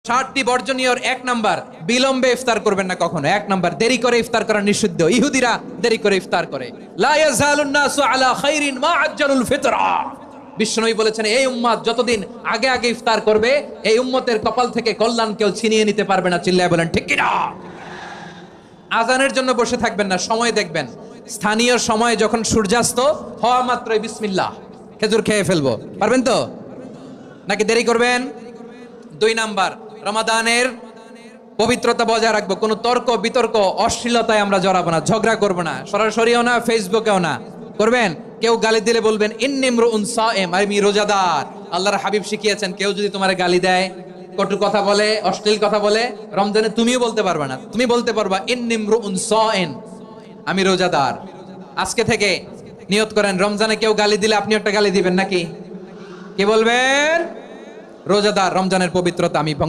60টি বর্জনীয়র 1 number, বিলম্বে ইফতার করবেন না কখনো। 1 নাম্বার, দেরি করে ইফতার করা নিষিদ্ধ। ইহুদিরা দেরি করে ইফতার করে। লা ইয়াজালুন নাসু আলা খাইরিন মা আজ্জালুল ফিতরা। বিশ্বনবী বলেছেন, এই উম্মত যতদিন আগে আগে ইফতার করবে, এই উম্মতের কপাল থেকে কল্যাণ কেউ ছিনিয়ে নিতে পারবে না। চিল্লায় বলেন ঠিক কিনা? আজানের জন্য বসে থাকবেন না, সময় দেখবেন। স্থানীয় সময় যখন সূর্যাস্ত হওয়া মাত্রই বিসমিল্লাহ, খেজুর খেয়ে ফেলবো। পারবেন তো নাকি দেরি করবেন? 2 নাম্বার, রমাদানের পবিত্রতা বজায় রাখবো। কোনো তর্ক বিতর্ক অশ্লীলতায় আমরা জড়াবো না, ঝগড়া করবো না, সরাসরিও না, ফেসবুকেও না। করবেন কেউ গালি দিলে বলবেন ইন্নিমরুউন সায়েম, আমি রোজাদার। আল্লাহর হাবিব শিখিয়েছেন, কেউ যদি তোমার গালি দেয়, কটু কথা বলে, অশ্লীল কথা বলে, রমজানে তুমিও বলতে পারবে না। তুমি বলতে পারবা ইন্নিমরুউন সায়েম, আমি রোজাদার। আজকে থেকে নিয়ত করেন, রমজানে কেউ গালি দিলে আপনি একটা গালি দিবেন নাকি? কি বলবেন? রোজাদার, রমজানের পবিত্রতা আমি